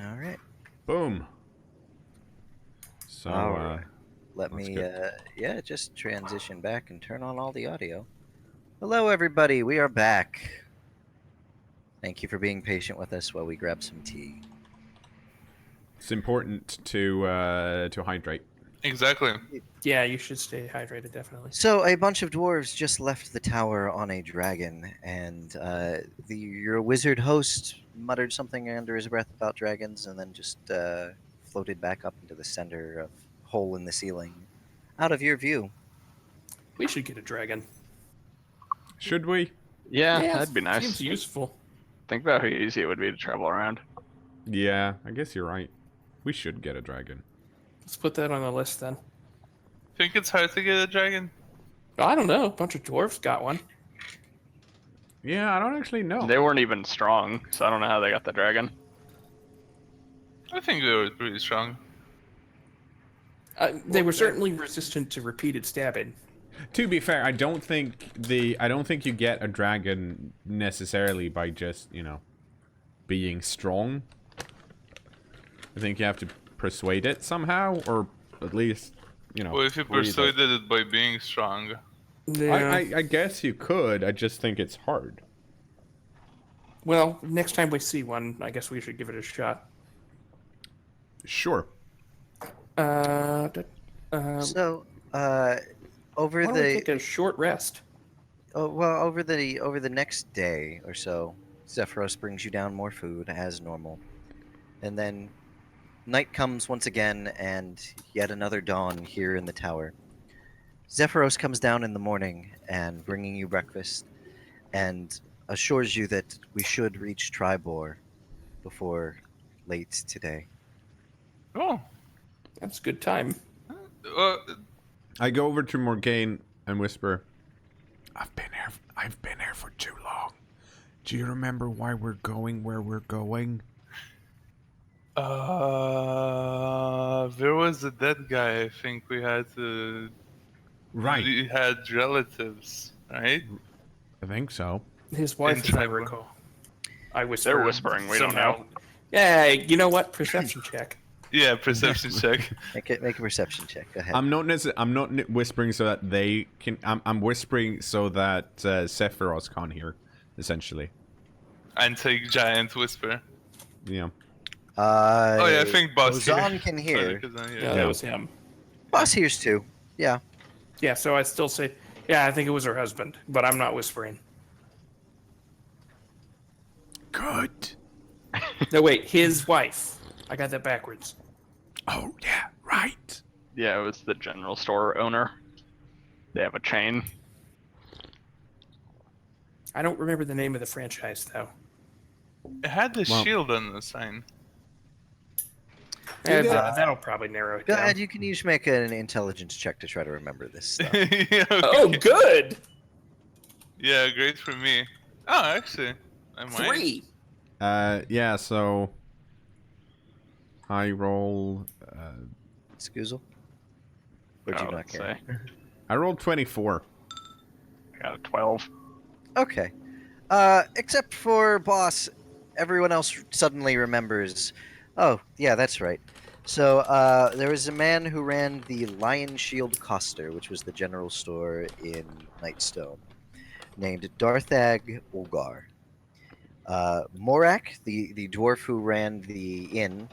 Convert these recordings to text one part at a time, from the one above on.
All right. Boom. So, All right. Let that's me, good. just transition back and turn on all the audio. Hello, everybody. We are back. Thank you for being patient with us while we grab some tea. It's important to hydrate. Exactly. Yeah, you should stay hydrated, definitely. So, a bunch of dwarves just left the tower on a dragon, and your wizard host muttered something under his breath about dragons, and then just floated back up into the center of hole in the ceiling, out of your view. We should get a dragon. Should we? Yeah, Yeah, that'd be nice. Seems useful. Think about how easy it would be to travel around. Yeah, I guess you're right. We should get a dragon. Let's put that on the list then. Think it's hard to get a dragon? I don't know. A bunch of dwarves got one. Yeah, I don't actually know. They weren't even strong, so I don't know how they got the dragon. I think they were pretty strong. They were certainly resistant to repeated stabbing. To be fair, I don't think you get a dragon necessarily by just, being strong. I think you have to persuade it somehow, or at least, Well, if you breed it. persuaded it by being strong. Yeah. I guess you could. I just think it's hard. Well, next time we see one, I guess we should give it a shot. Sure. So, over Why don't we the take a short rest? over the next day or so, Zephyros brings you down more food as normal, and then night comes once again, and yet another dawn here in the tower. Zephyros comes down in the morning and bringing you breakfast, and assures you that we should reach Tribor before late today. Oh. That's a good time. I go over to Morgaine and whisper, I've been here for too long. Do you remember why we're going where we're going? There was a dead guy. I think we had to. Right. We had relatives, right? I think so. His wife, In if I Tribor. recall. I whisper. They're whispering, we don't somehow. know. Yeah, you know what? Perception check. Yeah, perception check. Make a perception check. Go ahead. I'm not whispering so that they can. I'm whispering so that Sephiroth can't hear, essentially. And take giant whisper. Yeah. Oh yeah, I think Boss Ozan here. can hear. Ozan here. Yeah, that was him. Boss hears too. Yeah. Yeah, so I still say, yeah, I think it was her husband, but I'm not whispering. Good. No, wait, his wife. I got that backwards. Oh yeah, right. Yeah, it was the general store owner. They have a chain. I don't remember the name of the franchise, though. It had the Well- shield on the sign. That'll probably narrow it Go down. ahead. You can each make an intelligence check to try to remember this stuff. Yeah, okay. Oh, good! Yeah, great for me. Oh, actually, I might. 3. Yeah. So I roll. Scoozle? Would you I not would care? say. I rolled 24. I got a 12. Okay. Except for Boss, everyone else suddenly remembers. Oh, yeah, that's right. So, there was a man who ran the Lion Shield Coster, which was the general store in Nightstone, named Darthag Olgar. Morak, the dwarf who ran the inn,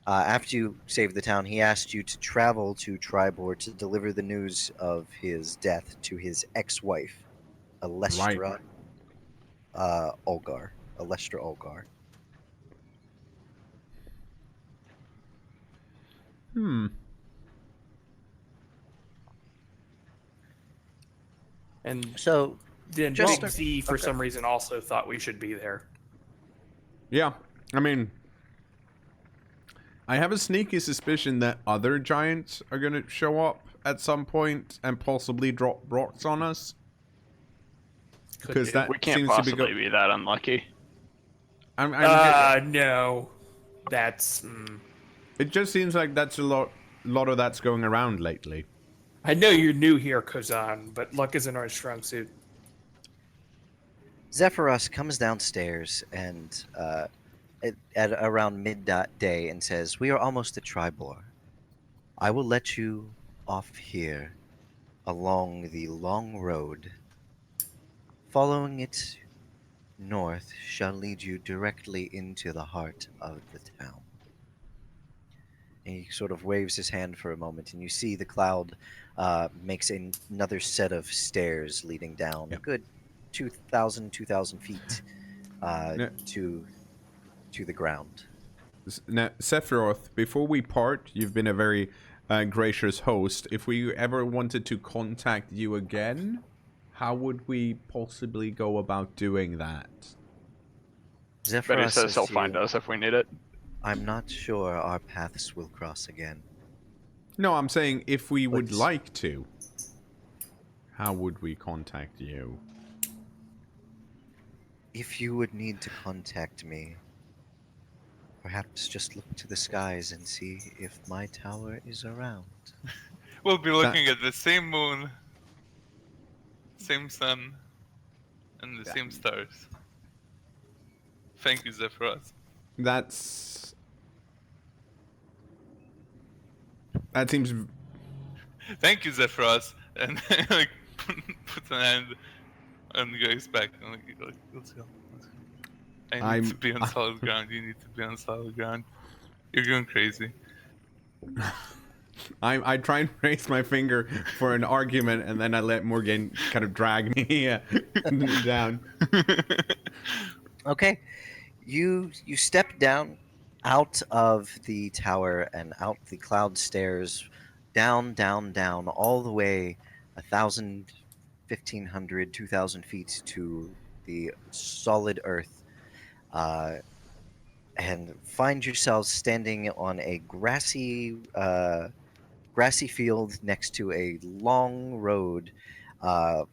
after you saved the town, he asked you to travel to Tribor to deliver the news of his death to his ex-wife, Alestra Olgar. Alestra Olgar. And So, then just Big Z, for some reason, also thought we should be there. Yeah. I mean, I have a sneaky suspicion that other giants are gonna show up at some point and possibly drop rocks on us. Because be. that We can't seems to be possibly be that unlucky. No. That's... it just seems like that's a lot of that's going around lately. I know you're new here, Kozan, but luck isn't our strong suit. Zephyros comes downstairs and at around midday and says, "We are almost at Tribor. I will let you off here along the long road. Following it north shall lead you directly into the heart of the town." And he sort of waves his hand for a moment, and you see the cloud makes another set of stairs leading down a Yep. good 2,000 feet Now, to the ground. now, Sephiroth, before we part, you've been a very gracious host. If we ever wanted to contact you again, how would we possibly go about doing that? Betty Zephyros says says he'll to find you, us if we need it. "I'm not sure our paths will cross again, No, I'm saying if we would but like to, how would we contact you? if you would need to contact me, perhaps just look to the skies and see if my tower is around." We'll be That looking at the same moon, same sun, and the same stars. Thank you, Zephyros. that's that seems Thank you, Zephyros. And like puts an hand on the guy's back. And like, let's go. Let's go. I need to be on solid ground. You need to be on solid ground. You're going crazy. I try and raise my finger for an argument, and then I let Morgan kind of drag me down. Okay, you step down out of the tower and out the cloud stairs, down, down, down, all the way 1,000, 1,500, 2,000 feet to the solid earth, uh, and find yourselves standing on a grassy field next to a long road uh,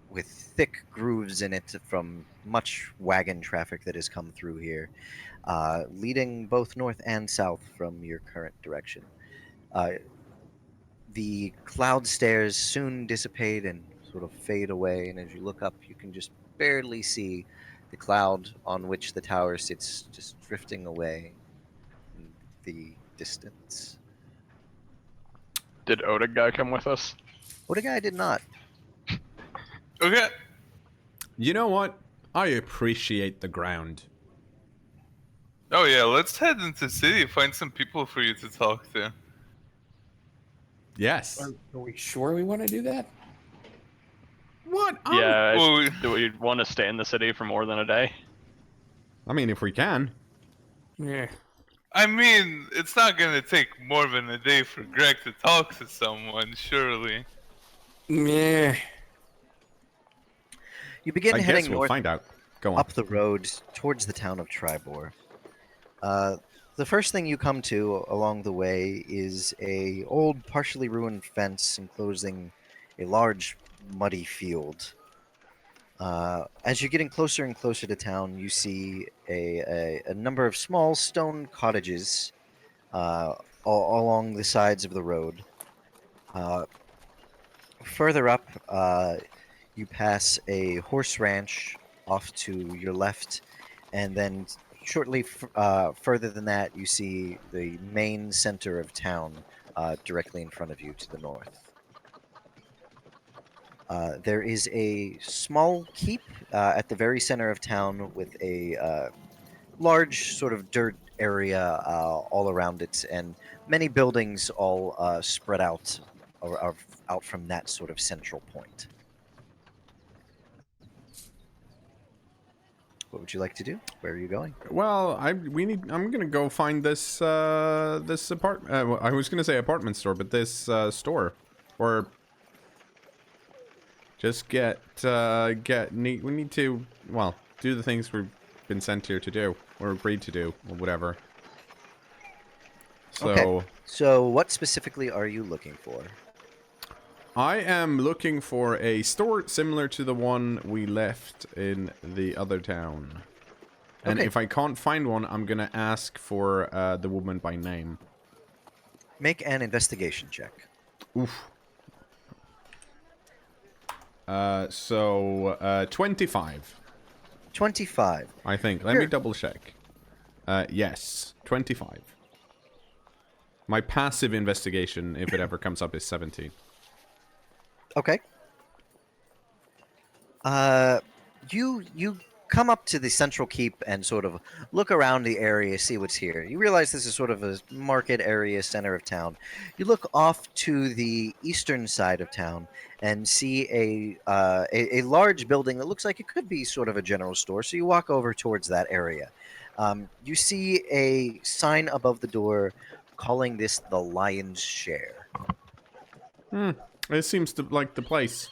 with thick grooves in it from much wagon traffic that has come through here, leading both north and south from your current direction. Uh, the cloud stairs soon dissipate and sort of fade away, and as you look up, you can just barely see the cloud on which the tower sits just drifting away in the distance. Did Oda guy come with us? Odagai did not. Okay. You know what? I appreciate the ground. Oh yeah, let's head into the city. Find some people for you to talk to. Yes. Are we sure we want to do that? What? Yeah. Well, Do we want to stay in the city for more than a day? I mean, if we can. Yeah. I mean, it's not gonna take more than a day for Greg to talk to someone, surely. Yeah. You begin I heading guess we'll north find out. Go on. up the road towards the town of Tribor. The first thing you come to along the way is a old, partially ruined fence enclosing a large, muddy field. As you're getting closer and closer to town, you see a number of small stone cottages along the sides of the road. Uh, Further up, you pass a horse ranch off to your left, and then shortly further than that, you see the main center of town directly in front of you to the north. There is a small keep at the very center of town with a large sort of dirt area all around it, and many buildings all spread out out from that sort of central point. What would you like to do? Where are you going? Well, I'm gonna go find this this apartment. Well, I was gonna say apartment store, but this store, or just we need to, well, do the things we've been sent here to do, or agreed to do, or whatever. So, Okay. So, what specifically are you looking for? I am looking for a store similar to the one we left in the other town. And Okay. if I can't find one, I'm gonna ask for the woman by name. Make an investigation check. Oof. 25. 25. I think. Let Sure. me double check. Yes, 25. My passive investigation, if it ever comes up, is 17. Okay. You come up to the central keep and sort of look around the area, see what's here. You realize this is sort of a market area, center of town. You look off to the eastern side of town and see a large building that looks like it could be sort of a general store. So you walk over towards that area. You see a sign above the door calling this the Lion's Share. It seems to like the place.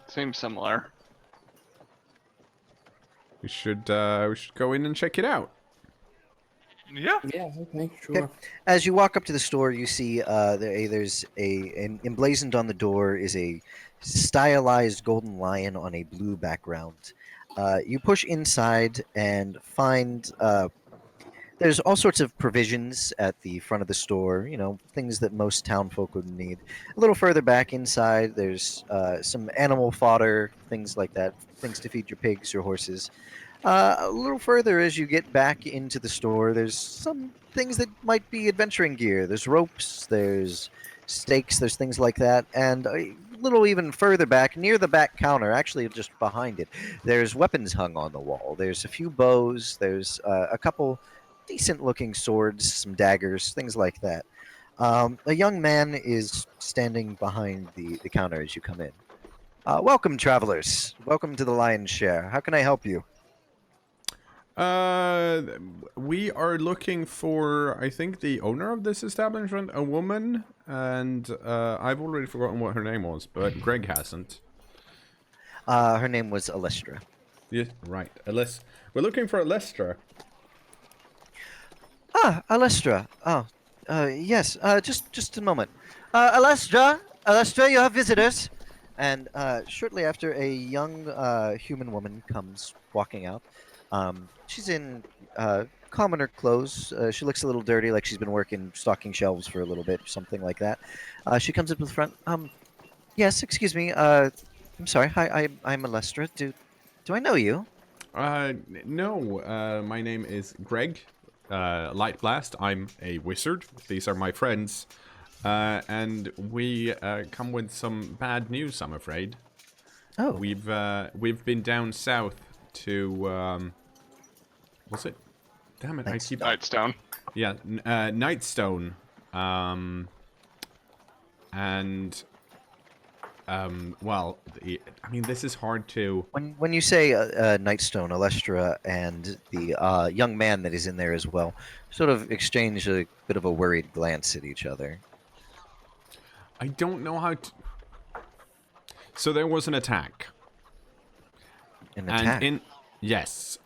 Seems similar. We should go in and check it out. Yeah. Yeah, okay, sure. As you walk up to the store, you see there's emblazoned on the door is a stylized golden lion on a blue background. You push inside and find there's all sorts of provisions at the front of the store. You know, things that most town folk would need. A little further back inside, there's some animal fodder, things like that, things to feed your pigs, your horses. A little further as you get back into the store, there's some things that might be adventuring gear. There's ropes, there's stakes, there's things like that. And a little even further back, near the back counter, actually just behind it, there's weapons hung on the wall. There's a few bows, there's a couple decent looking swords, some daggers, things like that. A young man is standing behind the counter as you come in. Welcome, travelers. Welcome to the Lion's Share. How can I help you? We are looking for, I think, the owner of this establishment, a woman, and I've already forgotten what her name was, but Greg hasn't. Her name was Alestra. Yeah, right. We're looking for Alestra. Ah, Alestra. Oh, yes. Just a moment. Alestra, you have visitors. And shortly after, a young human woman comes walking out. She's in commoner clothes. She looks a little dirty, like she's been working stocking shelves for a little bit, something like that. She comes up to the front. Yes, excuse me. I'm sorry. Hi, I'm Alestra. Do I know you? No. My name is Greg. Light Blast. I'm a wizard. These are my friends. And we come with some bad news, I'm afraid. Oh, We've been down south to what's it? Damn it! I keep Nightstone. yeah, Nightstone. And well, I mean, this is hard to. when you say Nightstone, Alestra, and the young man that is in there as well, sort of exchange a bit of a worried glance at each other. I don't know how to. So there was an attack. An attack. Yes,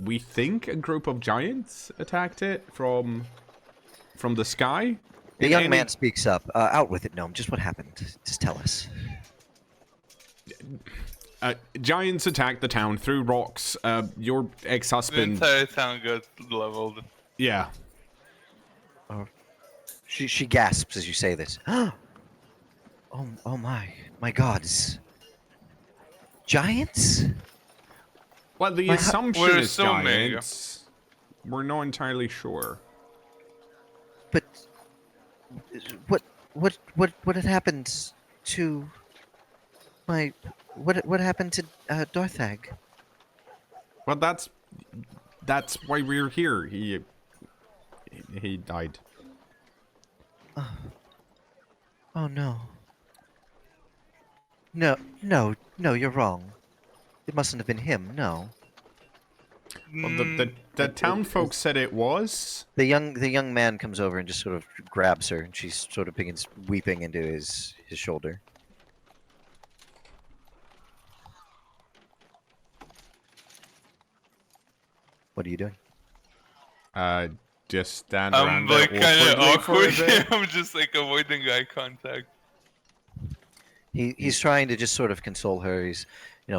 we think a group of giants attacked it from the sky. The young man speaks up. Out with it, gnome. Just what happened? Just tell us. Giants attacked the town, threw rocks. Your The ex-husband. entire town got leveled. Yeah. She gasps as you say this. Oh my gods! Giants? Well, the We're assumption is assuming. giants. We're not entirely sure. But what had happened to my what happened to Darthag? Well, that's why we're here. He died. Oh no. No, you're wrong. It mustn't have been him, no. Well, the town folks said it was. The young man comes over and just sort of grabs her, and she sort of begins weeping into his shoulder. What are you doing? Just stand I'm around like there kind of awkwardly for a awkward. bit. I'm just like avoiding eye contact. He's trying to just sort of console her. He's,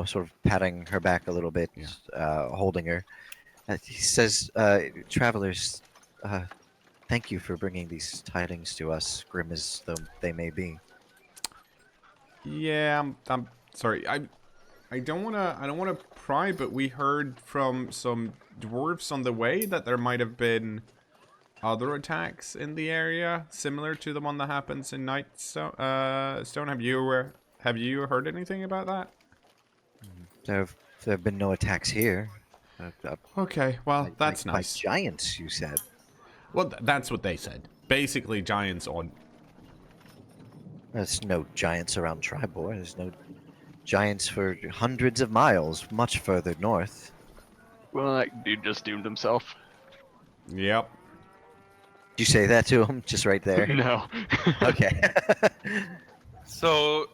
sort of patting her back a little bit, holding her. He says, "Travelers, thank you for bringing these tidings to us, grim as though they may be." Yeah, I'm sorry. I don't wanna pry, but we heard from some dwarves on the way that there might have been other attacks in the area similar to the one that happens in Nightstone. Stone. Have you heard anything about that? There have been no attacks here. Okay, well that's By nice. giants, you said. Well, that's what they said. Basically, giants on. There's no giants around Tribor. There's no giants for hundreds of miles, much further north. Well, that dude just doomed himself. Yep. Did you say that to him just right there? No. Okay. So,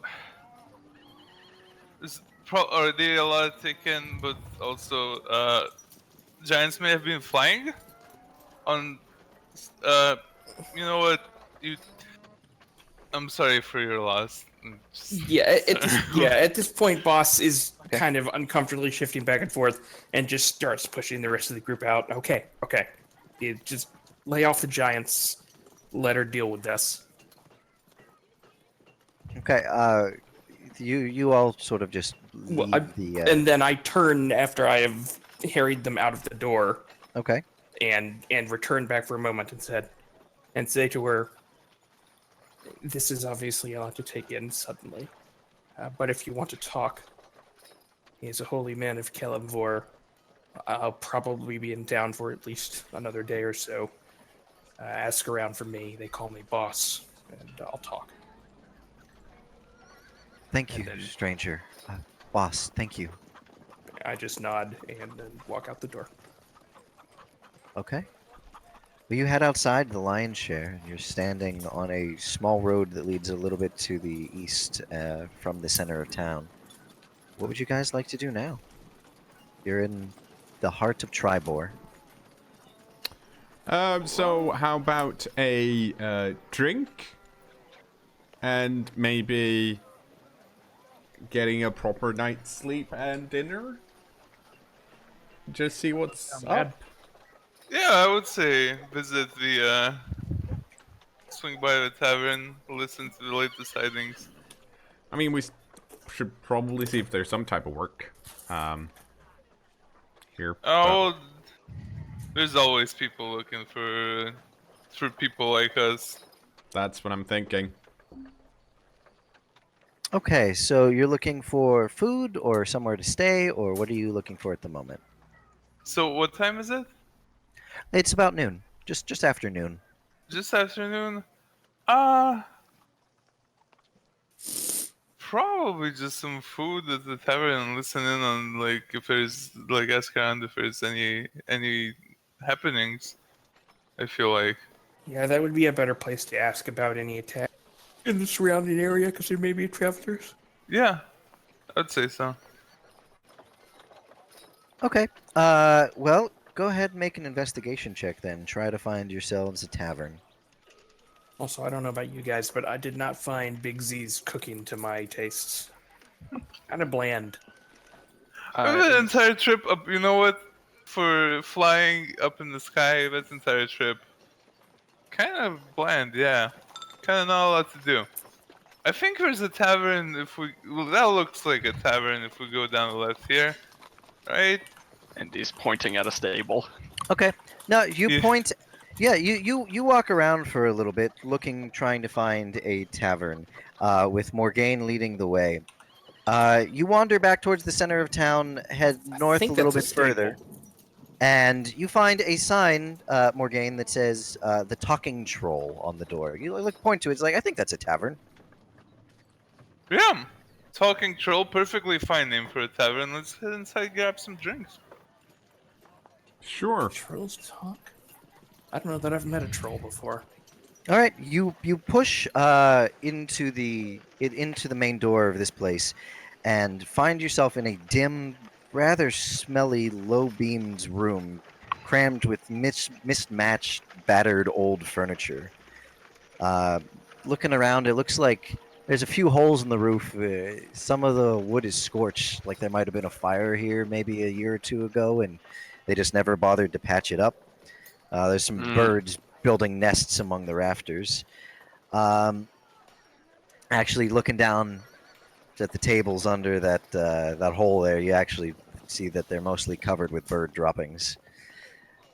are they allowed to take in, but also, giants may have been flying on, you know what, I'm sorry for your loss. Yeah, at this point, boss is Okay. kind of uncomfortably shifting back and forth and just starts pushing the rest of the group out. Okay. You just lay off the giants. Let her deal with this. Okay. You all sort of just Well, leave the. And then I turn after I have harried them out of the door Okay. and return back for a moment and say to her, "This is obviously a lot to take in suddenly, but if you want to talk, he is a holy man of Kelemvor. I'll probably be in town for at least another day or so. Ask around for me. They call me boss, and I'll talk." Thank you, And then- stranger. Boss, thank you. I just nod and then walk out the door. Okay. Well, you head outside the lion's share, and you're standing on a small road that leads a little bit to the east from the center of town. What would you guys like to do now? You're in the heart of Tribor. So how about a drink? And maybe getting a proper night's sleep and dinner? Just see what's up. Yeah, I would say visit the, swing by the tavern, listen to the latest tidings. I mean, we should probably see if there's some type of work here. Oh, there's always people looking for people like us. That's what I'm thinking. Okay, so you're looking for food or somewhere to stay, or what are you looking for at the moment? So what time is it? It's about noon, just after noon. Just afternoon? Probably just some food at the tavern and listen in on, like, if there's, like, ask around if there's any happenings. I feel like. Yeah, that would be a better place to ask about any attack in the surrounding area, because there may be travelers. Yeah, I'd say so. Okay. Well, go ahead and make an investigation check then. Try to find yourselves a tavern. Also, I don't know about you guys, but I did not find Big Z's cooking to my tastes. Kind of bland. The entire trip up, you know what? For flying up in the sky, that entire trip. Kind of bland, yeah. Kind of not a lot to do. I think there's a tavern if we... Well, that looks like a tavern if we go down the left here. Right? And he's pointing at a stable. Okay. Now you Yeah. point. Yeah, you walk around for a little bit, trying to find a tavern, with Morgaine leading the way. You wander back towards the center of town, head north a think little that's bit a stable. further, and you find a sign, Morgaine, that says "The Talking Troll" on the door. You point to it. It's like, I think that's a tavern. Yeah. Talking Troll, perfectly fine name for a tavern. Let's head inside and grab some drinks. Sure. Trolls talk? I don't know that I've met a troll before. All right, you push into the main door of this place, and find yourself in a dim, rather smelly, low-beamed room, crammed with mismatched, battered old furniture. Looking around, it looks like there's a few holes in the roof. Some of the wood is scorched, like there might have been a fire here maybe a year or two ago, and they just never bothered to patch it up. There's some birds building nests among the rafters. Actually, looking down at the tables under that hole there, you actually see that they're mostly covered with bird droppings.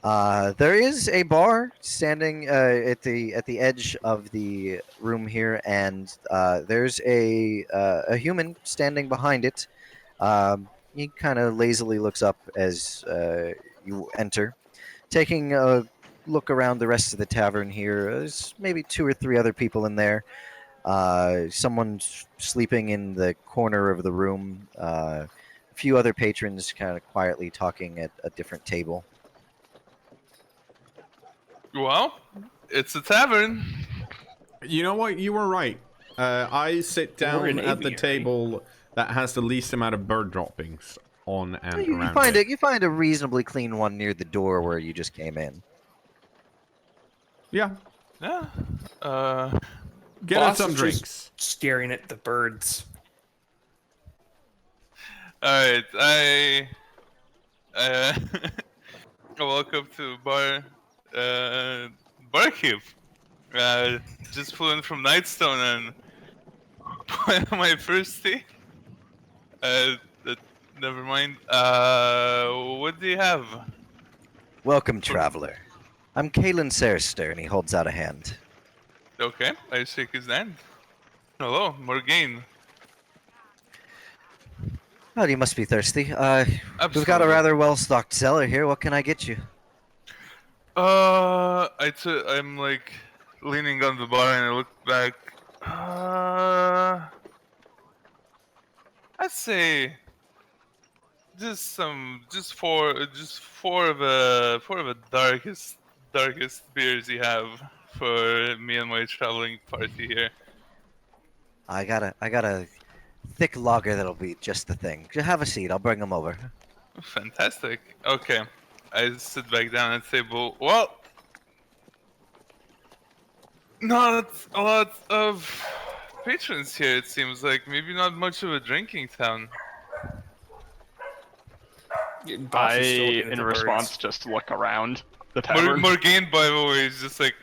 There is a bar standing at the edge of the room here, and there's a human standing behind it. He kind of lazily looks up as you enter, taking a look around the rest of the tavern here. There's maybe two or three other people in there. Someone's sleeping in the corner of the room. A few other patrons kind of quietly talking at a different table. Well, it's a tavern. You know what? You were right. I sit Or an down at the aviary. table that has the least amount of bird droppings on and You around find it. you find a reasonably clean one near the door where you just came in. Yeah. Yeah. Get us Boss some is drinks. just staring at the birds. Alright, I walk up to barkeep. Just flew in from Nightstone and my first tea. Uh, uh, Never mind. What do you have? Welcome, traveler. I'm Kalen Serister, and he holds out a hand. Okay, I shake his hand. Hello, Morgaine. Oh, you must be thirsty. We've got a Absolutely. rather well-stocked cellar here. What can I get you? I'm like leaning on the bar and I look back. I'd say just four of the darkest beers you have for me and my traveling party here. I got a thick lager that'll be just the thing. Just have a seat. I'll bring them over. Fantastic. Okay, I sit back down at the table. Well, not a lot of patrons here. It seems like maybe not much of a drinking town. Boss is still I, looking at in the response, birds. just look around the tavern. Morgaine, by the way, is just like,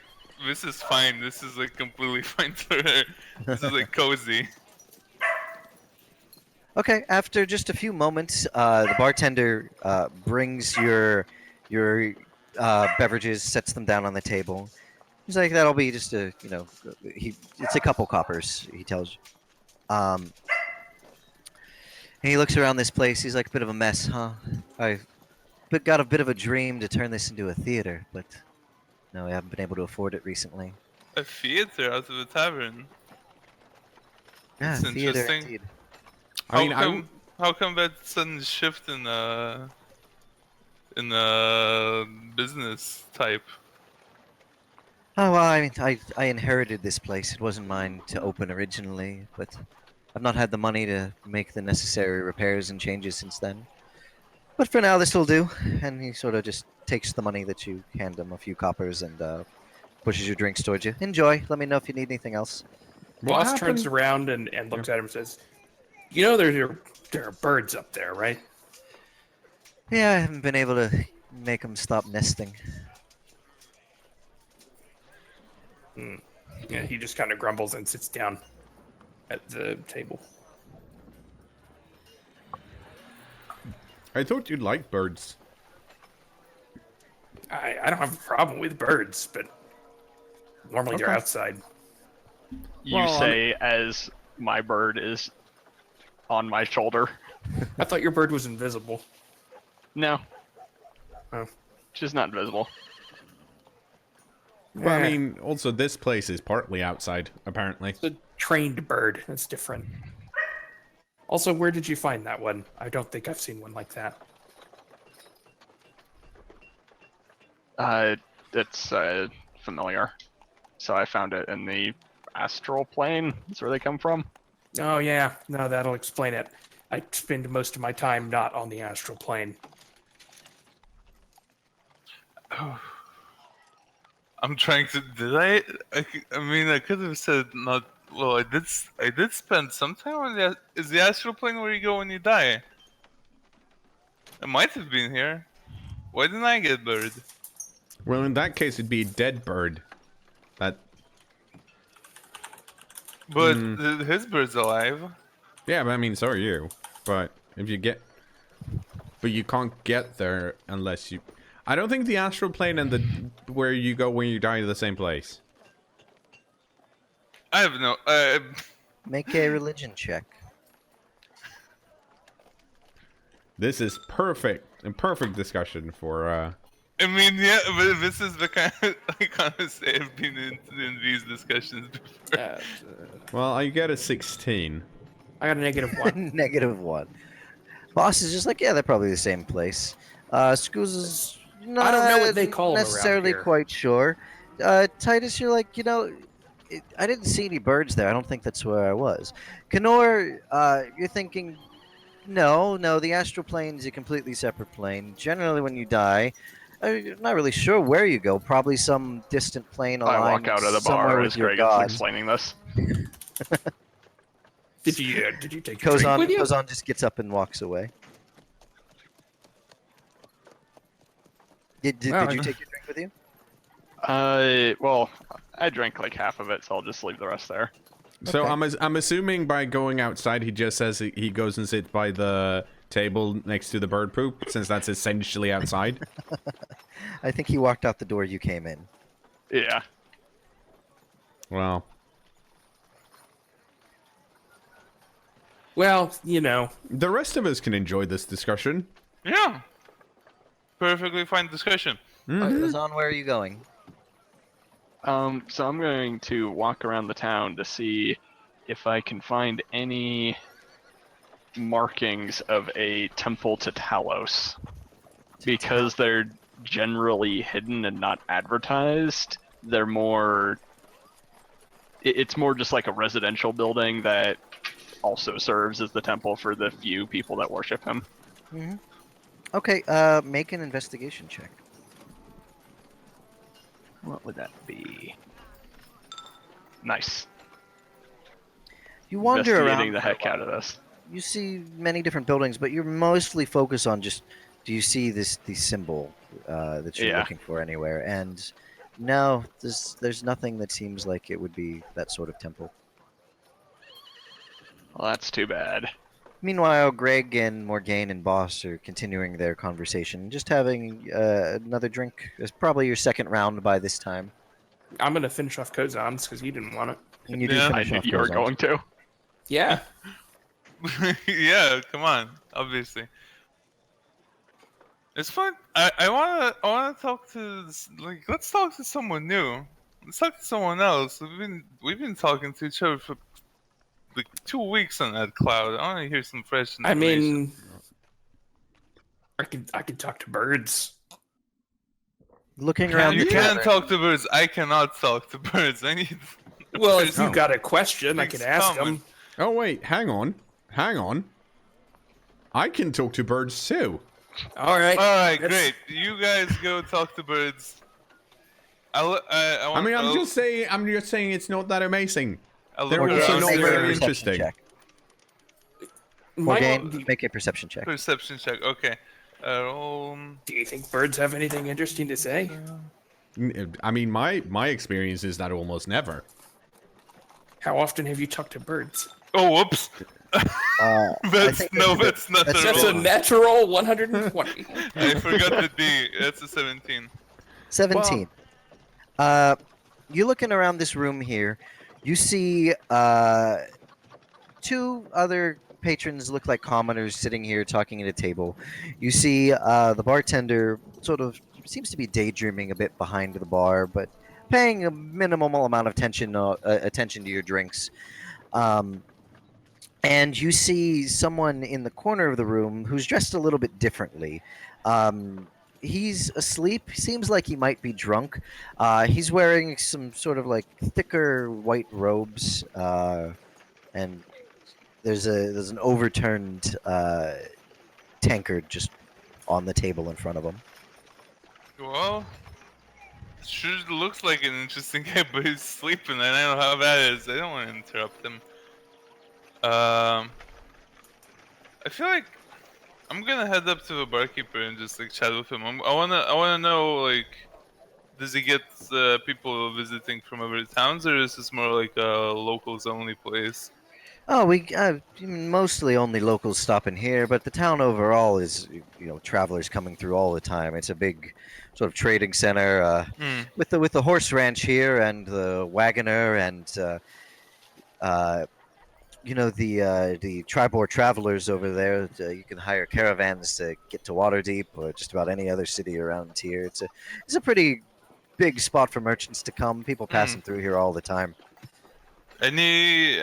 this is fine. This is like completely fine for her. This is like cozy. Okay. After just a few moments, the bartender brings your beverages, sets them down on the table. He's like, "That'll be just it's a couple coppers." He tells you. And he looks around this place. He's like, "A bit of a mess, huh? I've got a bit of a dream to turn this into a theater, but no, we haven't been able to afford it recently." A theater out of the tavern. Yeah, It's theater interesting. indeed. How come that sudden shift in business type? Oh well, I mean, I inherited this place. It wasn't mine to open originally, but I've not had the money to make the necessary repairs and changes since then. But for now, this will do. And he sort of just takes the money that you hand him, a few coppers, and pushes your drinks towards you. Enjoy. Let me know if you need anything else. What Boss turns happened? around and looks at him and says, "You know there are birds up there, right?" Yeah, I haven't been able to make them stop nesting. Yeah, he just kind of grumbles and sits down at the table. I thought you'd like birds. I don't have a problem with birds, but normally they're Okay. outside. You Well, say as my bird is on my shoulder. I thought your bird was invisible. No, Oh. she's not invisible. Well, I Eh, mean, also this place is partly outside, apparently. it's a trained bird. That's different. Also, where did you find that one? I don't think I've seen one like that. It's familiar. So I found it in the astral plane. That's where they come from. Oh yeah, no, that'll explain it. I spend most of my time not on the astral plane. I'm trying to. I mean, I could have said not. Well, I did spend some time on the. Is the astral plane where you go when you die? I might have been here. Why didn't I get bird? Well, in that case, it'd be a dead bird. That But his bird's alive. Yeah, but I mean, so are you. But if you get... But you can't get there unless you... I don't think the astral plane and the... Where you go when you die are the same place. I have no. Make a religion check. This is perfect. A perfect discussion for, I mean, yeah, but this is the kind of, I honestly I've been in these discussions before. Well, I get a 16. I got a -1. -1. Boss is just like, yeah, they're probably the same place. Scoos is not I don't know what they call 'em around necessarily here. quite sure. Titus, you're like, I didn't see any birds there. I don't think that's where I was. cKnoor, you're thinking, no, the astral plane is a completely separate plane. Generally, when you die, you're not really sure where you go. Probably some distant plane I walk aligned out of the somewhere bar with as your Greg is gods. explaining this. Did you take your drink with you? Kozan just gets up and walks away. Did you take your drink with you? Well, I drank like half of it, so I'll just leave the rest there. So Okay. I'm assuming by going outside, he just says he goes and sits by the table next to the bird poop, since that's essentially outside. I think he walked out the door you came in. Yeah. Well, Well, the rest of us can enjoy this discussion. Yeah, perfectly fine discussion. Kozan, where are you going? So I'm going to walk around the town to see if I can find any markings of a temple to Talos. Because they're generally hidden and not advertised, they're more... It's more just like a residential building that also serves as the temple for the few people that worship him. Mm-hmm. Okay, make an investigation check. What would that be? Nice. You wander Investigating around. the for a heck out while. of this. You see many different buildings, but you're mostly focused on just, do you see the symbol that you're Yeah. looking for anywhere? And no, there's nothing that seems like it would be that sort of temple. Well, that's too bad. Meanwhile, Greg and Morgaine and Boss are continuing their conversation, just having another drink. It's probably your second round by this time. I'm gonna finish off Kozan's because he didn't want it. And you do Yeah. I finish knew off you were Kozan's. going to. Yeah. Yeah, come on, obviously. It's fun. I wanna talk to let's talk to someone new. Let's talk to someone else. We've been talking to each other for like 2 weeks on that cloud. I want to hear some fresh I information. mean, I could talk to birds. Looking around You the can't tavern, talk to birds. I cannot talk to birds. I need. Well, if person- you've got a question, I Things could ask common. them. Oh wait, hang on. I can talk to birds too. All right. All right, That's- great. You guys go talk to birds. I mean, I'm just saying it's not that amazing. They're look also around. not make a very perception interesting. check. My- Morgaine, make a perception check. Perception check. Okay. Do you think birds have anything interesting to say? I mean, my experience is that almost never. How often have you talked to birds? Oh, whoops. I That's think no, that's a that's not bit- that's the That's a roll. natural 120. I forgot the D. That's a 17. 17. You looking around this room here, you see two other patrons look like commoners sitting here talking at a table. You see the bartender sort of seems to be daydreaming a bit behind the bar, but paying a minimal amount of attention to your drinks. And you see someone in the corner of the room who's dressed a little bit differently. He's asleep. Seems like he might be drunk. He's wearing some sort of like thicker white robes, and there's an overturned tankard just on the table in front of him. Well, sure looks like an interesting guy, but he's sleeping, and I know how that is. I don't want to interrupt him. I feel like I'm gonna head up to the barkeeper and just like chat with him. I wanna know, like, does he get people visiting from other towns, or is this more like a locals only place? Oh, we mostly only locals stopping here, but the town overall is, travelers coming through all the time. It's a big sort of trading center Hmm. with the horse ranch here and the wagoner and the Tribor travelers over there. You can hire caravans to get to Waterdeep or just about any other city around here. It's a pretty big spot for merchants to come. People Hmm. passing through here all the time. Any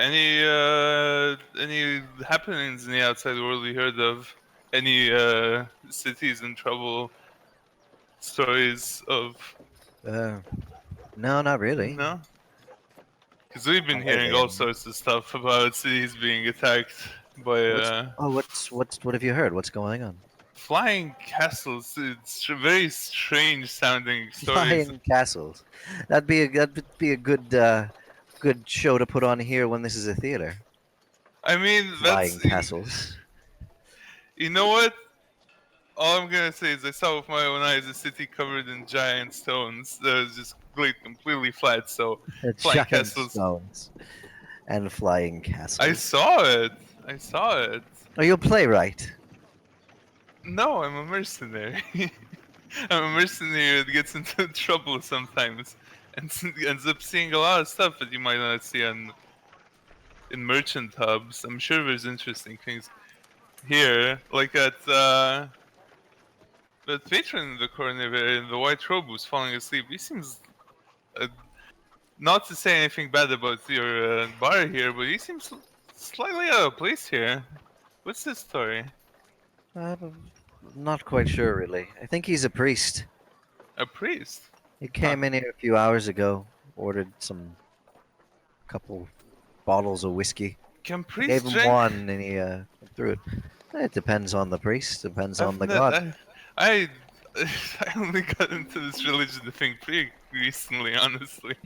happenings in the outside world you heard of? Any cities in trouble? Stories of Uh, no, not really. no? Because we've been Not hearing lately, all anyway. sorts of stuff about cities being attacked by What have you heard? What's going on? flying castles. It's very strange sounding stories. Flying castles. That'd be a good show to put on here when this is a theater. I mean, Flying castles. you know what? All I'm gonna say is I saw with my own eyes a city covered in giant stones that was just completely flat. So flying Giant castles. stones and flying I castles. saw it. I saw it. Are you a playwright? No, I'm a mercenary. I'm a mercenary that gets into trouble sometimes and ends up seeing a lot of stuff that you might not see in merchant hubs. I'm sure there's interesting things here, like that patron in the corner there in the white robe who's falling asleep. He seems uh, not to say anything bad about your bar here, but he seems slightly out of place here. What's his story? I'm not quite sure, really. I think he's a priest. A priest? He Huh. came in here a few hours ago, ordered some couple bottles of whiskey. Can I gave priests him drink? one, and he threw it. It depends on the priest. Depends on I've the ne- god. I I only got into this religion thing pretty recently, honestly.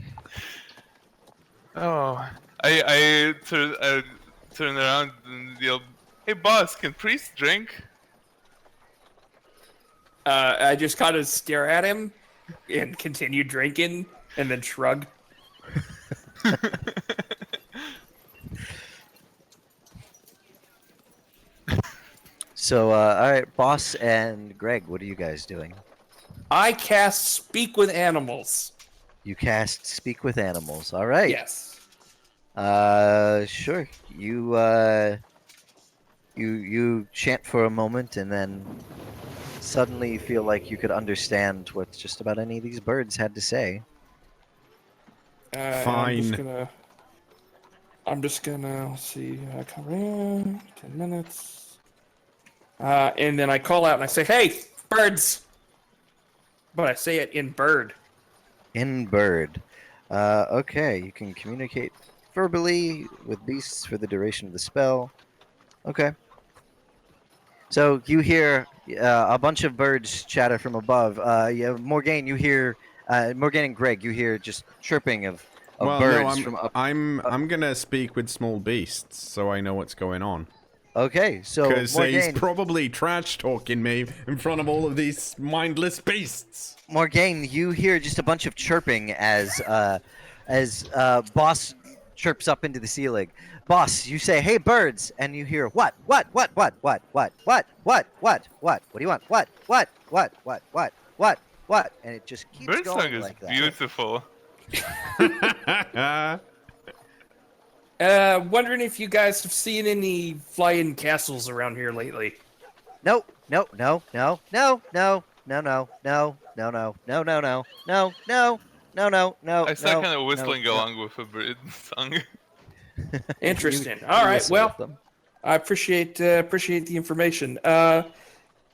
Oh, I turn around and yell, "Hey, boss, can priests drink?" I just kind of stare at him and continue drinking, and then shrug. So, all right, boss and Greg, what are you guys doing? I cast Speak with Animals. You cast Speak with Animals. All right. Yes. Sure. You chant for a moment, and then suddenly you feel like you could understand what just about any of these birds had to say. Fine. I'm just gonna, let's see, come in, 10 minutes. And then I call out and I say, hey, birds! But I say it in bird. In bird. Okay, you can communicate verbally with beasts for the duration of the spell. Okay. So you hear a bunch of birds chatter from above. Morgaine, you hear Morgaine and Greg. You hear just chirping of Well, no, birds from up. I'm gonna speak with small beasts so I know what's going on. Okay, so Because he's Morgaine, probably trash talking me in front of all of these mindless beasts. Morgaine, you hear just a bunch of chirping as Boss chirps up into the ceiling. Boss, you say, "Hey, birds," and you hear what? What do you want? What? And it just keeps Birdsong going is like that. beautiful. Wondering if you guys have seen any flying castles around here lately. No. I start kind of whistling along with a bird song. Interesting. You All right. whistle Well, with them. I appreciate the information.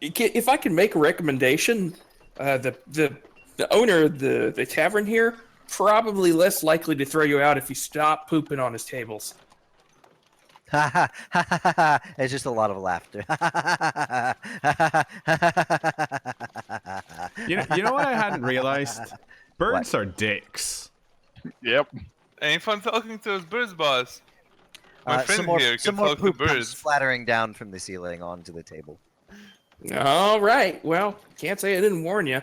If I can make a recommendation, the owner of the tavern here probably less likely to throw you out if you stop pooping on his tables. It's just a lot of laughter. You know what I hadn't realized? Birds are dicks. Yep. Ain't fun talking to his birds, boss. My friend here some can more talk to poop comes birds. splattering down from the ceiling onto the table. All right. Well, can't say I didn't warn you.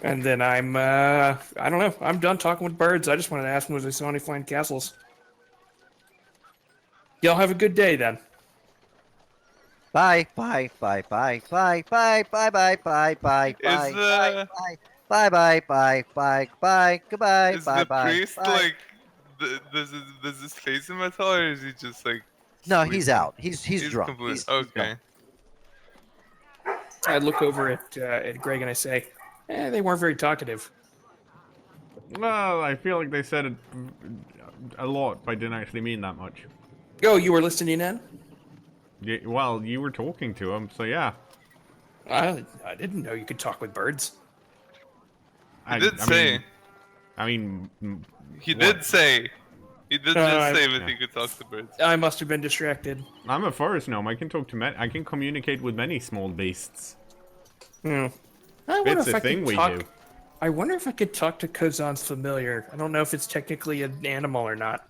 And then I don't know. I'm done talking with birds. I just wanted to ask them if they saw any flying castles. Y'all have a good day then. Bye, bye, bye, bye, bye, bye, bye, bye, bye, bye, Is bye, the bye, bye, bye, bye, bye, goodbye, is bye, the bye, priest bye. like does his face him at all, or is he just like No, he's sleeping? out. He's He's drunk. complete. He's gone. Okay. I look over at Greg and I say, they weren't very talkative. Well, I feel like they said it a lot, but I didn't actually mean that much. Oh, you were listening in? Yeah, well, you were talking to him, so yeah. I didn't know you could talk with birds. He did say. He what? did say. He did just say that he could talk to birds. I must have been distracted. I'm a forest gnome. I can talk to I can communicate with many small beasts. I wonder It's if a I thing could we talk. do. I wonder if I could talk to Kozan's familiar. I don't know if it's technically an animal or not.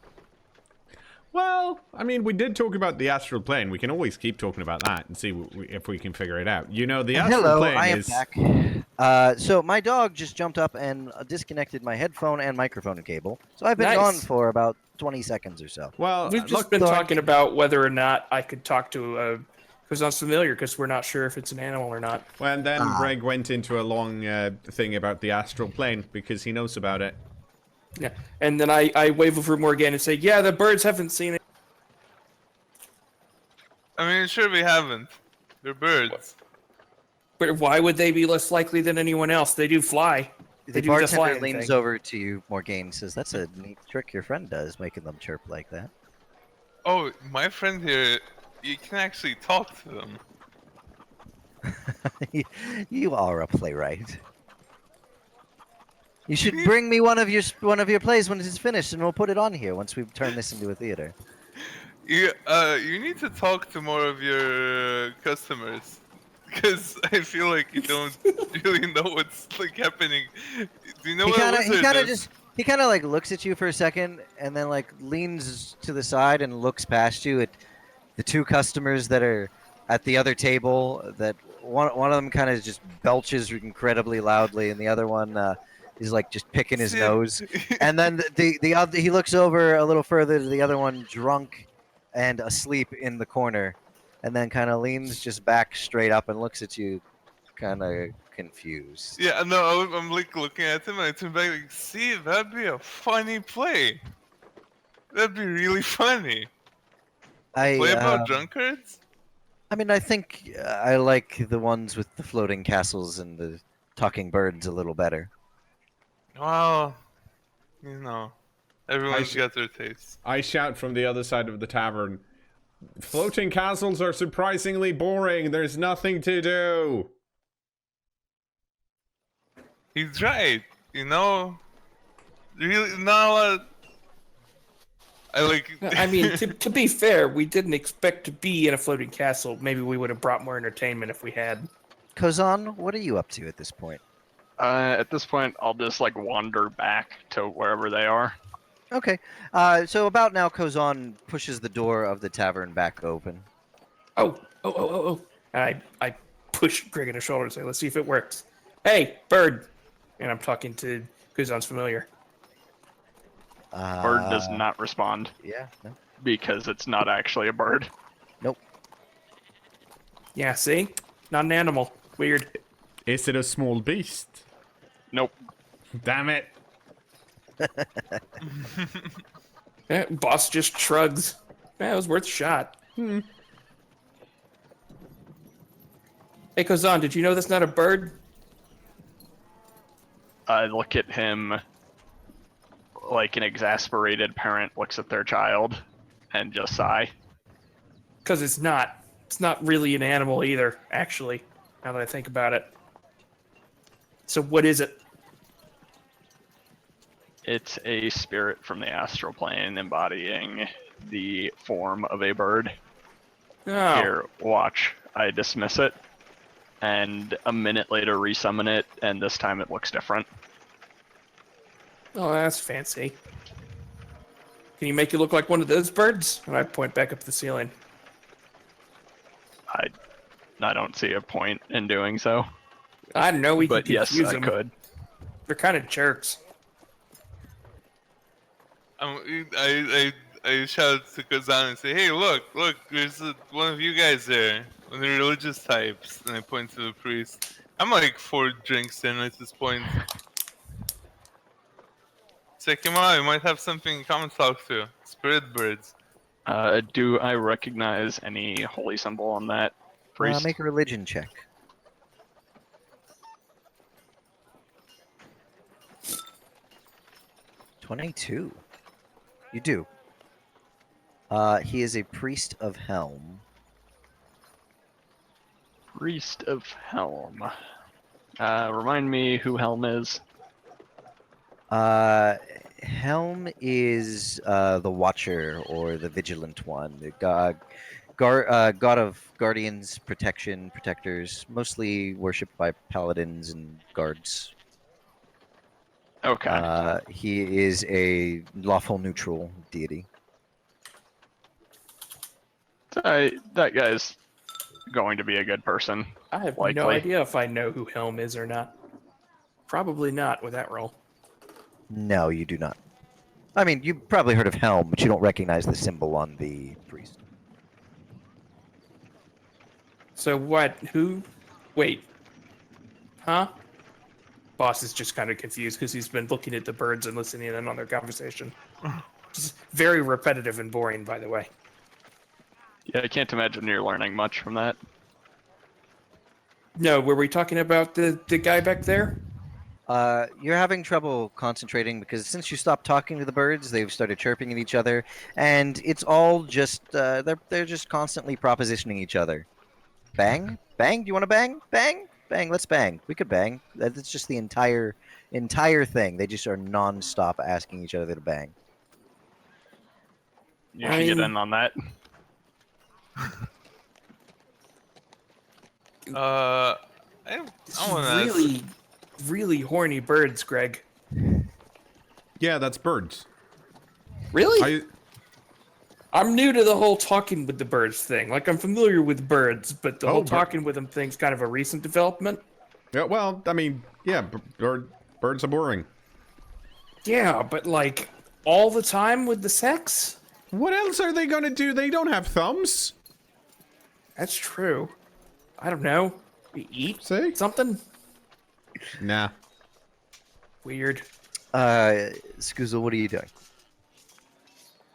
Well, I mean, we did talk about the astral plane. We can always keep talking about that and see if we can figure it out. You know, the astral Hello, plane I am is... back. So my dog just jumped up and disconnected my headphone and microphone cable. So I've been Nice. gone for about 20 seconds or so. Well, We've just look, been talking about whether or not I could talk to Kozan's familiar because we're not sure if it's an animal or not. well, and then Greg went into a long thing about the astral plane because he knows about it. Yeah, and then I wave over Morgan and say, "Yeah, the birds haven't seen it." I mean, sure we haven't. They're birds. But why would they be less likely than anyone else? They do fly. The They do just fly bartender leans anything. over to you, Morgaine, says, "That's a neat trick your friend does, making them chirp like that." Oh, my friend here, you can actually talk to them. You are a playwright. You should bring me one of your plays when it's finished, and we'll put it on here once we turn this into a theater. You need to talk to more of your customers, because I feel like you don't really know what's like happening. Do you know what a wizard is? He kind of like looks at you for a second, and then like leans to the side and looks past you at the two customers that are at the other table. That one of them kind of just belches incredibly loudly, and the other one is like just picking his See- nose. And then the other, he looks over a little further to the other one, drunk and asleep in the corner, and then kind of leans just back straight up and looks at you, kind of confused. Yeah, no, I'm like looking at him and I turn back like, see, that'd be a funny play. That'd be really funny. Play about drunkards? I mean, I think I like the ones with the floating castles and the talking birds a little better. Well, you know, everyone's got their tastes. I shout from the other side of the tavern, floating castles are surprisingly boring. There's nothing to do. He's right, you know? Really, not a lot. I like. I mean, to be fair, we didn't expect to be in a floating castle. Maybe we would have brought more entertainment if we had. Kozan, what are you up to at this point? At this point, I'll just like wander back to wherever they are. Okay. So about now, Kozan pushes the door of the tavern back open. Oh. And I push Greg in the shoulder and say, let's see if it works. Hey, bird. And I'm talking to Kozan's familiar. Bird does not respond Yeah. No. because it's not actually a bird. Nope. Yeah, see? Not an animal. Weird. Is it a small beast? Nope. Damn it. Boss just shrugs. Yeah, it was worth a shot. Hey, Kozan, did you know that's not a bird? I look at him like an exasperated parent looks at their child and just sigh. Because it's not. It's not really an animal either, actually, now that I think about it. So what is it? It's a spirit from the astral plane embodying the form of a bird. Oh, Here, watch. I dismiss it, and a minute later resummon it, and this time it looks different. oh, that's fancy. Can you make it look like one of those birds? And I point back up the ceiling. I don't see a point in doing so. I don't know, we But can yes, confuse I them. could. They're kind of jerks. I I shout to Kazan and say, "Hey, look! There's one of you guys there, one of the religious types." And I point to the priest. I'm like 4 drinks in at this point. Check him out. He might have something in common to talk to. Spirit birds. Do I recognize any holy symbol on that priest? Make a religion check. 22. You do. He is a priest of Helm. Priest of Helm. Remind me who Helm is. Helm is the Watcher or the Vigilant One, the god of guardians, protection, protectors, mostly worshipped by paladins and guards. Okay. He is a lawful neutral deity. That guy's going to be a good person. I have Likely. no idea if I know who Helm is or not. Probably not with that roll. No, you do not. I mean, you probably heard of Helm, but you don't recognize the symbol on the priest. So what? Who? Wait. Huh? Boss is just kind of confused because he's been looking at the birds and listening in on their conversation. Just very repetitive and boring, by the way. Yeah, I can't imagine you're learning much from that. No, were we talking about the guy back there? You're having trouble concentrating because since you stopped talking to the birds, they've started chirping at each other, and it's all just they're just constantly propositioning each other. Bang, bang. Do you want to bang? Bang, bang. Let's bang. We could bang. That's just the entire thing. They just are non-stop asking each other to bang. You should get in on that. I want to Really horny birds, Greg. Yeah, that's birds. Really? I'm new to the whole talking with the birds thing. Like, I'm familiar with birds, but the whole talking with them thing's kind of a recent development. Yeah, well, I mean, yeah, birds are boring. Yeah, but like, all the time with the sex? What else are they gonna do? They don't have thumbs. That's true. I don't know. We eat See? something? Nah. Weird. Scuzel, what are you doing?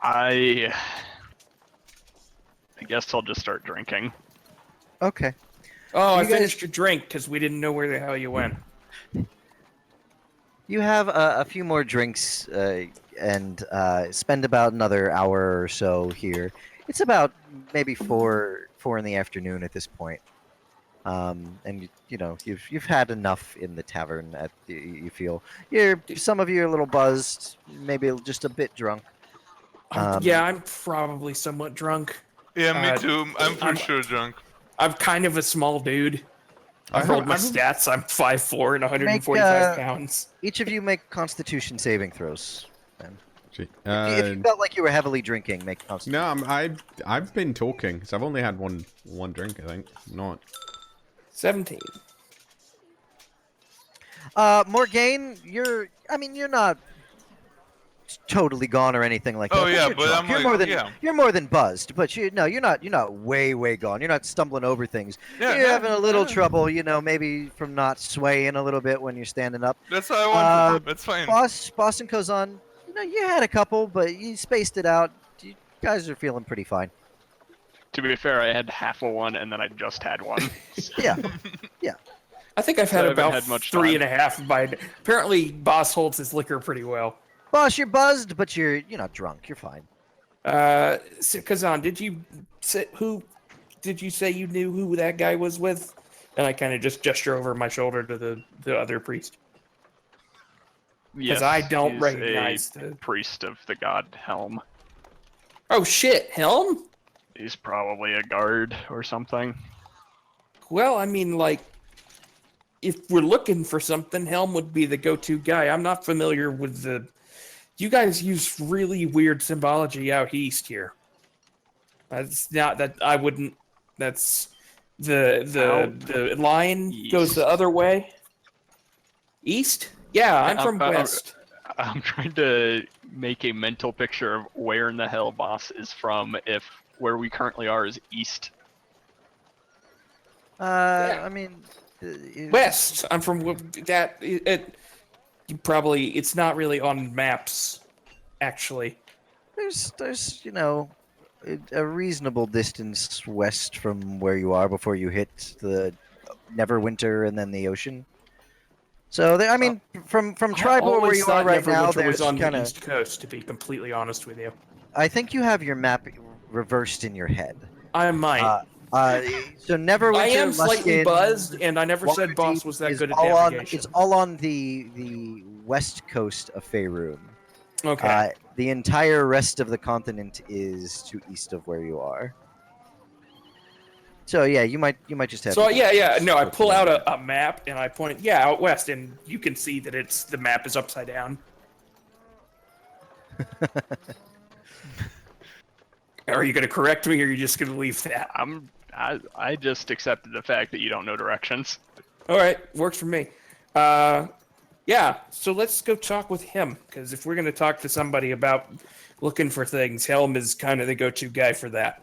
I guess I'll just start drinking. Okay. Oh, I You guys- finished your drink because we didn't know where the hell you went. You have a few more drinks and spend about another hour or so here. It's about maybe four in the afternoon at this point. And you know you've had enough in the tavern. You feel some of you are a little buzzed, maybe just a bit drunk. Yeah, I'm probably somewhat drunk. Yeah, me Uh, too. I'm for sure drunk. I'm kind of a small dude. I rolled my stats. I'm 5'4" and 145 pounds. Each of you make Constitution saving throws. Then. Gee. If you felt like you were heavily drinking, make Constitution. No, I've been talking, so I've only had one drink, I think. Not. 17. Morgaine, you're not totally gone or anything like that. Oh yeah, you're but drunk. I'm you're like, more than yeah. you're more than buzzed, but you're not way gone. You're not stumbling over things. Yeah, you're yeah, having a little yeah. trouble, maybe from not swaying a little bit when you're standing up. That's what I wanted. That's fine. Boss and Kozan, you had a couple, but you spaced it out. You guys are feeling pretty fine. To be fair, I had half of one, and then I just had one. Yeah. I think I've had I haven't about had much 3.5 by. Apparently, Boss holds his liquor pretty well. Boss, you're buzzed, but you're not drunk. You're fine. So, Kazan, did you say you knew who that guy was with? And I kind of just gesture over my shoulder to the other priest. Yes, I don't he's recognize a the priest of the god Helm. Oh shit, Helm? He's probably a guard or something. Well, I mean, like, if we're looking for something, Helm would be the go-to guy. I'm not familiar with the. You guys use really weird symbology out east here. That's not that I wouldn't. That's the line east. goes the other way. East? Yeah, I'm from west. I'm trying to make a mental picture of where in the hell Boss is from if where we currently are is east. I mean, West. I'm from that. You probably it's not really on maps, actually. there's a reasonable distance west from where you are before you hit the Neverwinter and then the ocean. So I mean, from I Tribor where always you are thought right now, Neverwinter was there's on the kind of. East Coast. To be completely honest with you, I think you have your map reversed in your head. I might. Uh, uh, so I Neverwinter, am slightly Luskin, buzzed, and I never said Waterdeep Boss was that is good at all on. navigation. It's all on the west coast of Faerun. Okay. The entire rest of the continent is to east of where you are. So yeah, you might just have. So your yeah. No, I flipped pull out around. a map and I point, yeah, out west, and you can see that it's the map is upside down. Are you going to correct me, or are you just going to leave that? I just accepted the fact that you don't know directions. All right, works for me. Yeah, so let's go talk with him, because if we're going to talk to somebody about looking for things, Helm is kind of the go-to guy for that.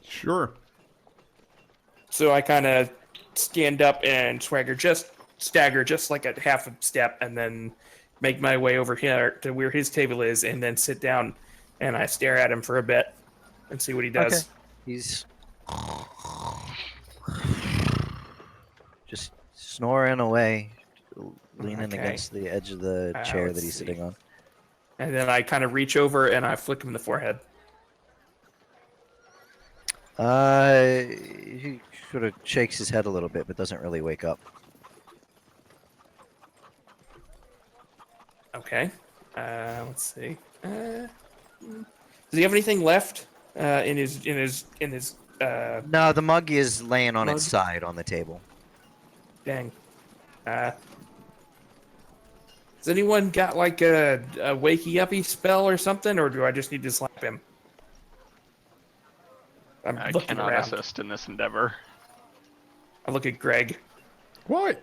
Sure. So I kind of stand up and stagger just like a half a step, and then make my way over here to where his table is, and then sit down, and I stare at him for a bit and see what he does. Okay. He's just snoring away, leaning Okay. against the edge of the chair that let's he's see. sitting on. And then I kind of reach over and I flick him in the forehead. He sort of shakes his head a little bit, but doesn't really wake up. Okay. Let's see. Does he have anything left in his? No, the mug is laying on Mug? its side on the table. Dang. Has anyone got like a wakey uppy spell or something, or do I just need to slap him? I'm I looking cannot around. assist in this endeavor. I look at Greg. What?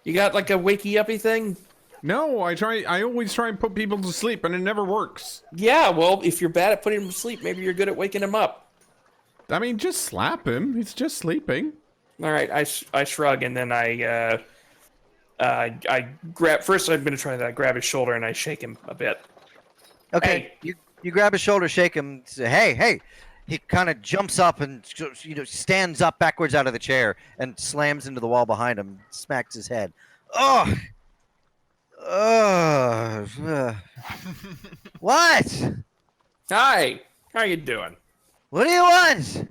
You got like a wakey uppy thing? No, I always try and put people to sleep, and it never works. Yeah, well, if you're bad at putting him to sleep, maybe you're good at waking him up. I mean, just slap him. He's just sleeping. All right, I shrug, and then I grab. First, I'm going to try to grab his shoulder, and I shake him a bit. Okay, you grab his shoulder, shake him. Say, hey. He kind of jumps up and stands up backwards out of the chair and slams into the wall behind him, smacks his head. Oh, what? Hi, how you doing? What do you want?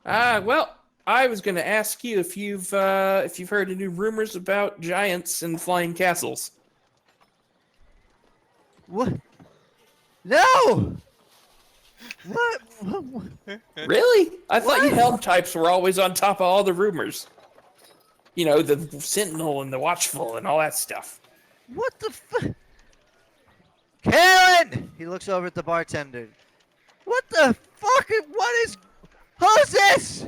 Well, I was going to ask you if you've heard any rumors about giants and flying castles. What? No. What? Really? I thought you What? helm types were always on top of all the rumors. You know, the sentinel and the watchful and all that stuff. What the fuck? Karen! He looks over at the bartender. What the fuck? Who's this?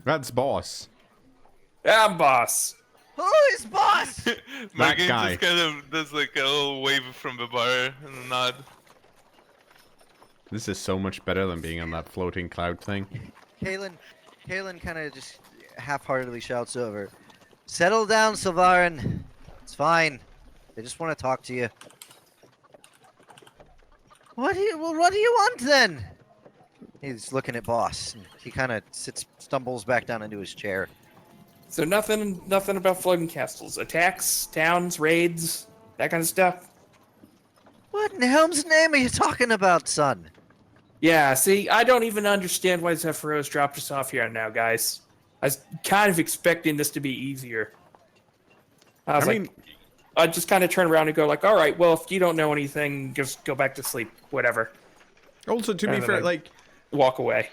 That's boss. I'm boss. Who is boss? My That game guy. just kind of does like a little wave from the bar and a nod. This is so much better than being on that floating cloud thing. Kalen kind of just half-heartedly shouts over. Settle down, Sylvarin. It's fine. They just want to talk to you. What do you want then? He's looking at boss. He kind of stumbles back down into his chair. So nothing about floating castles. Attacks, towns, raids, that kind of stuff. What in Helm's name are you talking about, son? Yeah, see, I don't even understand why Zephyros dropped us off here now, guys. I was kind of expecting this to be easier. I mean, I just kind of turn around and go like, all right, well, if you don't know anything, just go back to sleep, whatever. also, to be And then fair, I like, walk away.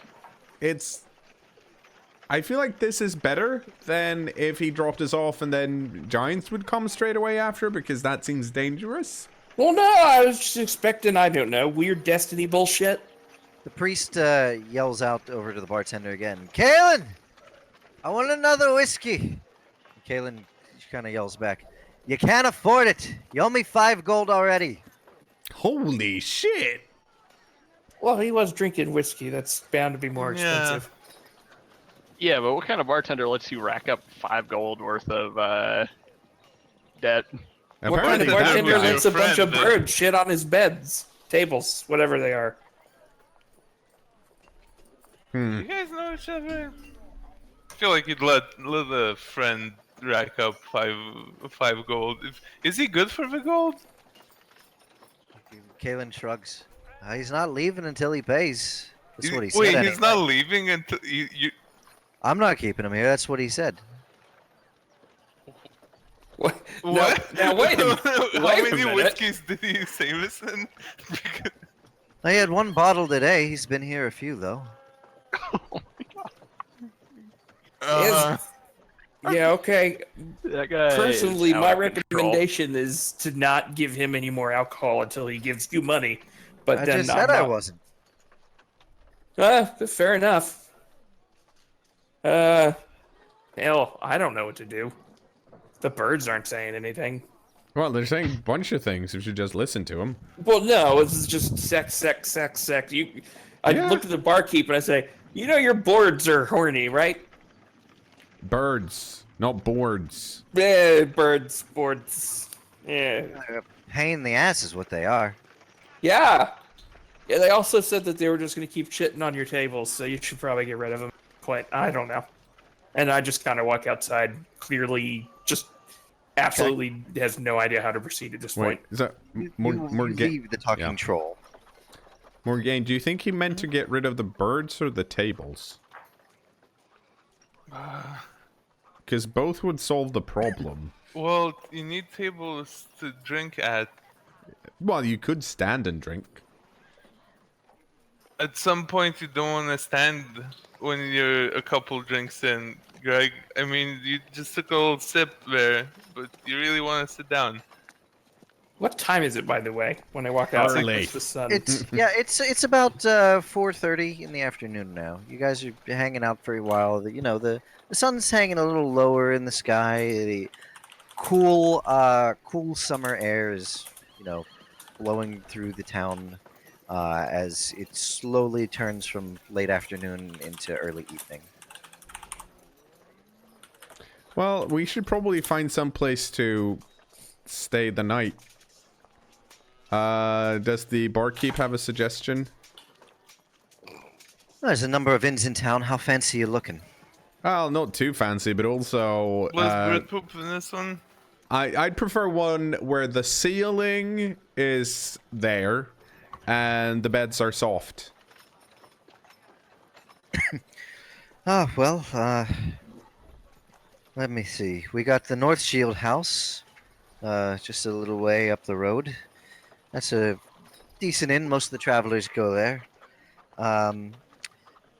I feel like this is better than if he dropped us off and then giants would come straight away after, because that seems dangerous. Well, no, I was just expecting, I don't know, weird destiny bullshit. The priest yells out over to the bartender again. Kalen! I want another whiskey! Kalen kind of yells back. You can't afford it. You owe me 5 gold already. Holy shit! Well, he was drinking whiskey. That's bound to be more Yeah. expensive. Yeah, but what kind of bartender lets you rack up 5 gold worth of debt? What kind of Apparently that bartender was your lets a bunch of friend. birds shit on his beds, tables, whatever they are? You guys know each other? I feel like you'd let a friend rack up five gold. Is he good for the gold? Kalen shrugs. He's not leaving until he pays. That's what he said Wait, anyway. he's not leaving until you. I'm not keeping him here. That's what he said. What? What? Now wait a minute. How Wait a many minute. whiskeys did he say this in? I had 1 bottle today. He's been here a few, though. Uh, Yeah, okay. That guy is Personally, out my of control. recommendation is to not give him any more alcohol until he gives you money. But I then just said I wasn't. Fair enough. Hell, I don't know what to do. The birds aren't saying anything. Well, they're saying a bunch of things. You should just listen to them. Well, no, it's just sex. I Yeah. look at the barkeep and I say, you know your boards are horny, right? Birds, not boards. Birds, boards. Yeah. Pain in the ass is what they are. Yeah. Yeah, they also said that they were just going to keep shitting on your tables, so you should probably get rid of them. Quite, I don't know. And I just kind of walk outside, clearly just absolutely has no idea how to proceed at this Wait, point. is that You Morgan? leave the talking Yeah. troll. Morgan, do you think he meant to get rid of the birds or the tables? Because both would solve the problem. well, you need tables to drink at. Well, you could stand and drink. At some point, you don't want to stand when you're a couple drinks in, Greg. I mean, you just took a little sip there, but you really want to sit down. What time is it, by the way, when I walk outside Early. with the sun? It's about 4:30 in the afternoon now. You guys are hanging out for a while. The sun's hanging a little lower in the sky. The cool summer air is blowing through the town as it slowly turns from late afternoon into early evening. Well, we should probably find some place to stay the night. Does the barkeep have a suggestion? There's a number of inns in town. How fancy you looking? Well, not too fancy, but also Was Brit poop in this one? I'd prefer one where the ceiling is there and the beds are soft. Oh, well, let me see. We got the North Shield House, just a little way up the road. That's a decent inn. Most of the travelers go there. A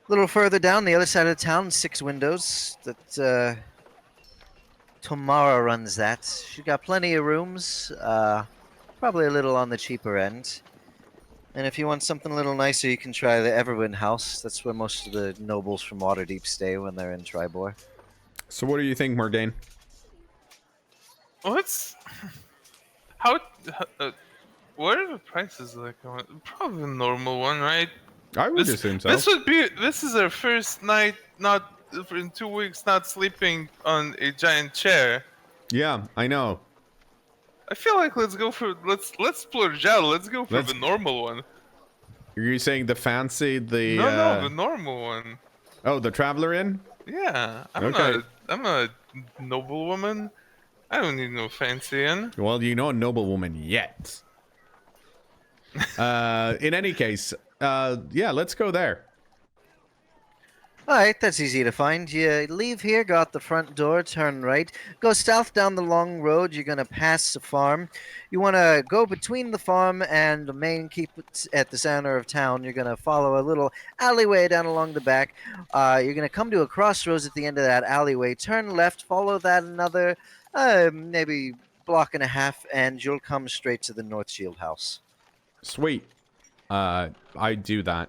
little further down, the other side of town, 6 Windows. That Tamara runs that. She got plenty of rooms. Probably a little on the cheaper end. And if you want something a little nicer, you can try the Everwin House. That's where most of the nobles from Waterdeep stay when they're in Tribor. So what do you think, Morgaine? What's how? What are the prices like? Probably a normal one, right? I would assume so. This is our first night, not in 2 weeks, not sleeping on a giant chair. Yeah, I know. I feel like let's splurge out. Let's go for the normal one. Are you saying the fancy, the... No, the normal one. Oh, the Traveler Inn? Yeah, I'm not a noble woman. I don't need no fancy inn. Well, you're not a noblewoman yet. In any case, yeah, let's go there. Alright, that's easy to find. You leave here, go out the front door, turn right, go south down the long road, you're gonna pass the farm. You wanna go between the farm and the main keep at the center of town. You're gonna follow a little alleyway down along the back. You're gonna come to a crossroads at the end of that alleyway, turn left, follow that another maybe block and a half, and you'll come straight to the North Shield House. Sweet. I do that.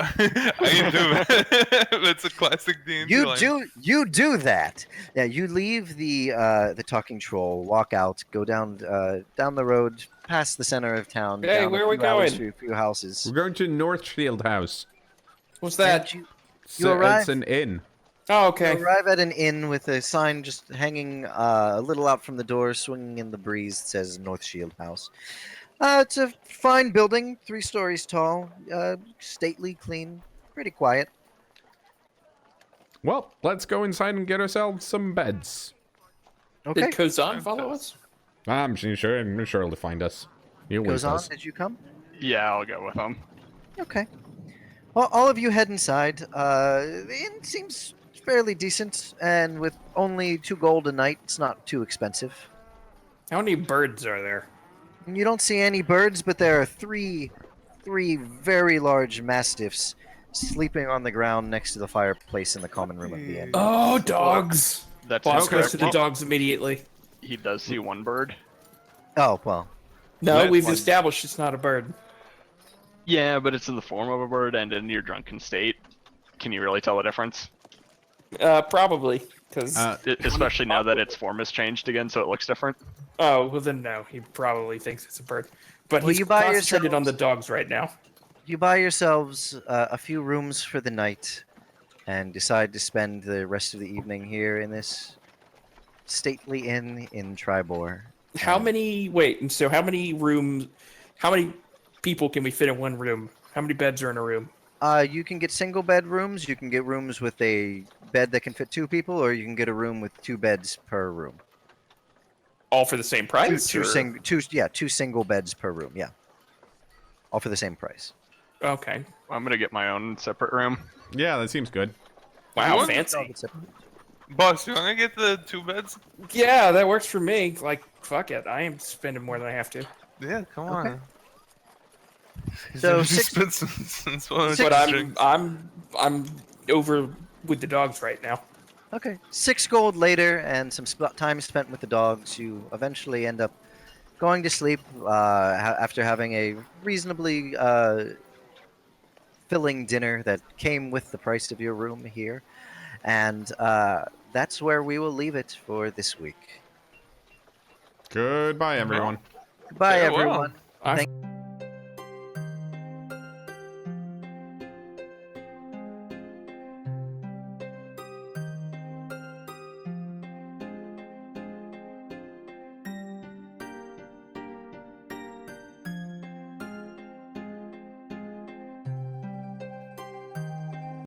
I do. That's a classic D&D You line. do that. Yeah, you leave the talking troll, walk out, go down the road, past the center of town, Hey, down where a are we few alleys going? through a few houses, We're going to North Shield House. What's and that? you arrive. It's an inn. Oh, You okay. arrive at an inn with a sign just hanging a little out from the door, swinging in the breeze. That says North Shield House. It's a fine building, 3 stories tall, stately, clean, pretty quiet. Well, let's go inside and get ourselves some beds. Okay, Did Kozan follow us? I'm sure he'll find us. He always goes on. does. Did you come? Yeah, I'll go with him. Okay. Well, all of you head inside. The inn seems fairly decent, and with only 2 gold a night, it's not too expensive. How many birds are there? You don't see any birds, but there are three very large mastiffs sleeping on the ground next to the fireplace in the common room of the inn. Oh, dogs! That's Boss Okay. goes to the dogs immediately. He does see one bird. Oh, well. No, Let we've one- established it's not a bird. Yeah, but it's in the form of a bird and in your drunken state. Can you really tell the difference? Probably, because... Especially now that its form has changed again, so it looks different. oh, well then no, he probably thinks it's a bird. But Well, he's you buy concentrated on the yourselves- dogs right now. You buy yourselves a few rooms for the night and decide to spend the rest of the evening here in this stately inn in Tribor. How many... Wait, so how many rooms... How many people can we fit in one room? How many beds are in a room? You can get single bed rooms. You can get rooms with a bed that can fit 2 people, or you can get a room with 2 beds per room. All for the same price? Two or- 2 single beds per room. Yeah, all for the same price. Okay. I'm gonna get my own separate room. Yeah, that seems good. Wow, What? fancy. Boss, you wanna get the 2 beds? Yeah, that works for me. Like, fuck it. I am spending more than I have to. Yeah, come Okay. on. So Just 6 since one But drink. I'm over with the dogs right now. Okay, 6 gold later, and some time spent with the dogs. You eventually end up going to sleep after having a reasonably filling dinner that came with the price of your room here, and that's where we will leave it for this week. Goodbye, everyone. Goodbye, Farewell. everyone. I Thank